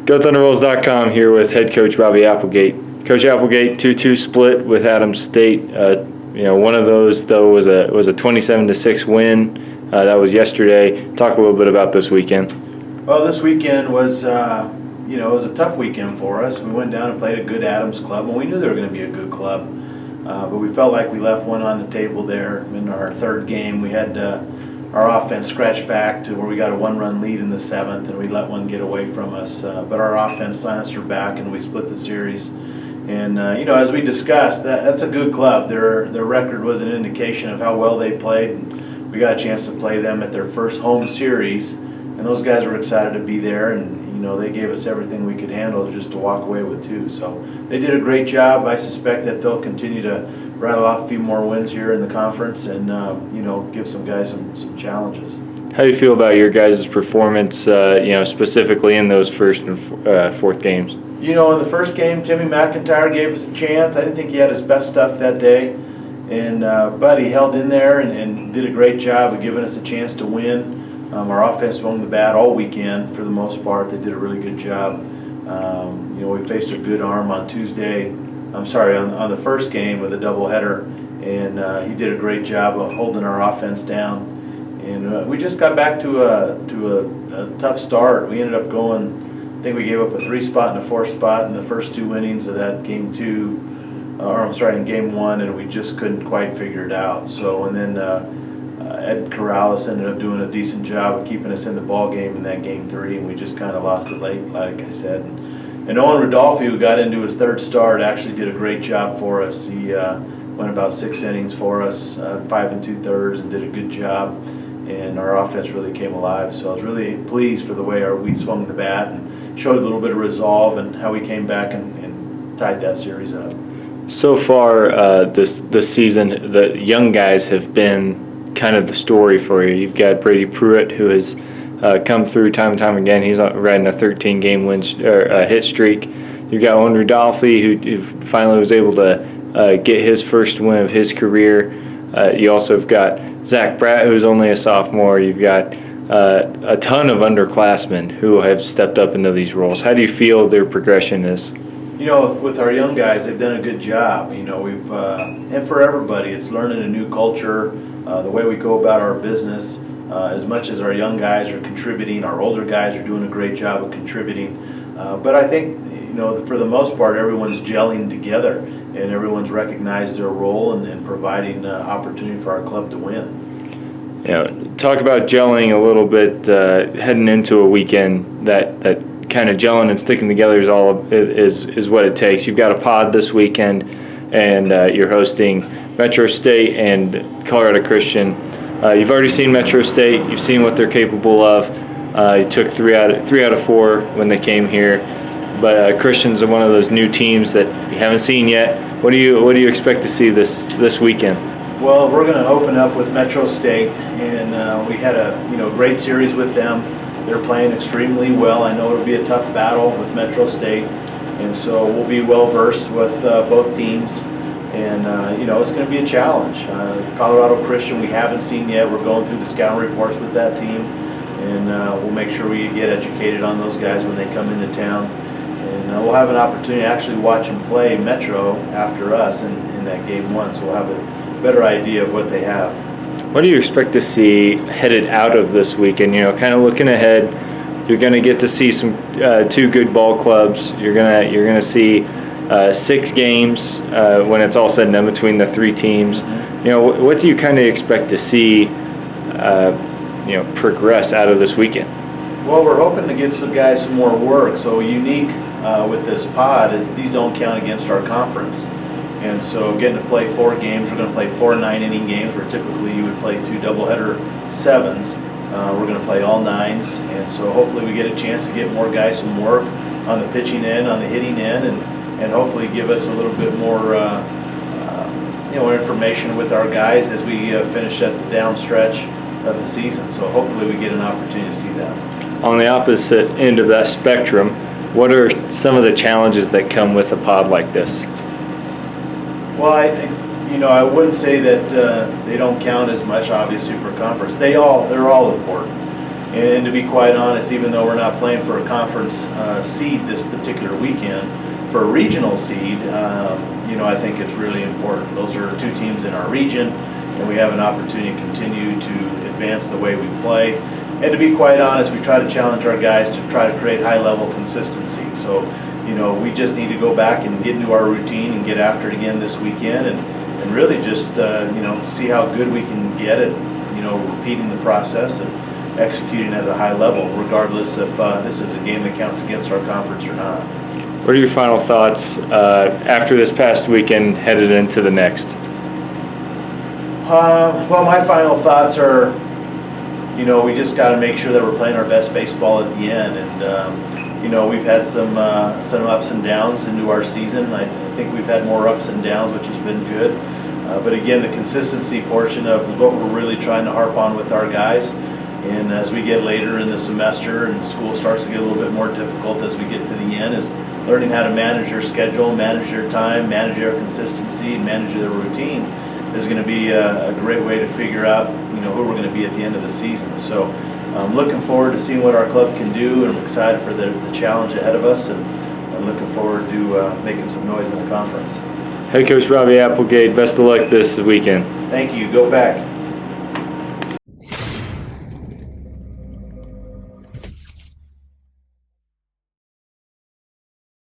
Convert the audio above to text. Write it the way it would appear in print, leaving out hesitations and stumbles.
GoThunderWolves.com here with head coach Bobby Applegate. Coach Applegate, 2-2 split with Adams State. One of those though was a 27-6 win. That was yesterday. Talk a little bit about this weekend. Well, this weekend was, it was a tough weekend for us. We went down and played a good Adams club, and we knew they were going to be a good club. But we felt like we left one on the table there in our third game. We had our offense scratched back to where we got a one-run lead in the seventh, and we let one get away from us. But our offense silenced her back, and we split the series. And as we discussed, that's a good club. Their record was an indication of how well they played. And we got a chance to play them at their first home series, and those guys were excited to be there. And they gave us everything we could handle just to walk away with too. So they did a great job. I suspect that they'll continue to rattle off a few more wins here in the conference, and give some guys some challenges. How do you feel about your guys' performance, specifically in those first and fourth games? In the first game, Timmy McIntyre gave us a chance. I didn't think he had his best stuff that day, but he held in there and did a great job of giving us a chance to win. Our offense swung the bat all weekend for the most part. They did a really good job. We faced a good arm on on the first game with a doubleheader, and he did a great job of holding our offense down. And we just got back to a tough start. We ended up going, I think we gave up a 3-spot and a 4-spot in the first two innings of that in game one, and we just couldn't quite figure it out. So, and then Ed Corrales ended up doing a decent job of keeping us in the ball game in that game three, and we just kind of lost it late, like I said. And Owen Rodolphe, who got into his third start, actually did a great job for us. He went about 6 innings for us, 5 2/3, and did a good job. And our offense really came alive. So I was really pleased for the way we swung the bat and showed a little bit of resolve and how we came back and tied that series up. So far this season, the young guys have been kind of the story for you. You've got Brady Pruitt, who has come through time and time again. He's riding a 13-game hit streak. You've got Owen Rodolphe, who finally was able to get his first win of his career. You also have got Zach Bratt, who's only a sophomore. You've got a ton of underclassmen who have stepped up into these roles. How do you feel their progression is? With our young guys, they've done a good job. We've and for everybody, it's learning a new culture, the way we go about our business. As much as our young guys are contributing, our older guys are doing a great job of contributing. But I think, for the most part, everyone's gelling together, and everyone's recognized their role and providing opportunity for our club to win. Talk about gelling a little bit heading into a weekend that kind of gelling and sticking together is what it takes. You've got a pod this weekend, and you're hosting Metro State and Colorado Christian. You've already seen Metro State. You've seen what they're capable of. You took three out of 4 when they came here, but Christian's one of those new teams that you haven't seen yet. What do you expect to see this weekend? Well, we're going to open up with Metro State, and we had a great series with them. They're playing extremely well. I know it'll be a tough battle with Metro State, and so we'll be well versed with both teams. And it's going to be a challenge. Colorado Christian we haven't seen yet. We're going through the scouting reports with that team, and we'll make sure we get educated on those guys when they come into town. And we'll have an opportunity to actually watch them play Metro after us in that game one, so we'll have a better idea of what they have. What do you expect to see headed out of this weekend? Kind of looking ahead, you're going to get to see some 2 good ball clubs. You're gonna see 6 games when it's all said and done between the 3 teams. What do you kind of expect to see progress out of this weekend? Well, we're hoping to get some guys some more work. So unique with this pod is these don't count against our conference. And so getting to play 4 games, we're going to play 4 9-inning games where typically you would play 2 doubleheader 7s. We're going to play all 9s, and so hopefully we get a chance to get more guys some work on the pitching end, on the hitting end, and hopefully give us a little bit more information with our guys as we finish at the down stretch of the season. So hopefully we get an opportunity to see that. On the opposite end of that spectrum, what are some of the challenges that come with a pod like this? Well, I wouldn't say that they don't count as much, obviously, for conference. They're all important. And to be quite honest, even though we're not playing for a conference seed this particular weekend, for a regional seed, I think it's really important. Those are two teams in our region, and we have an opportunity to continue to advance the way we play. And to be quite honest, we try to challenge our guys to try to create high-level consistency. So, we just need to go back and get into our routine and get after it again this weekend, and really just, see how good we can get at, repeating the process and executing at a high level, regardless if this is a game that counts against our conference or not. What are your final thoughts after this past weekend headed into the next? Well, my final thoughts are, we just got to make sure that we're playing our best baseball at the end. And, we've had some ups and downs into our season. I think we've had more ups and downs, which has been good. But again, the consistency portion of what we're really trying to harp on with our guys. And as we get later in the semester and school starts to get a little bit more difficult as we get to the end, is learning how to manage your schedule, manage your time, manage your consistency, and manage your routine is going to be a great way to figure out, who we're going to be at the end of the season. So I'm looking forward to seeing what our club can do, and I'm excited for the challenge ahead of us, and I'm looking forward to making some noise in the conference. Head Coach Bobby Applegate, best of luck this weekend. Thank you. Go back.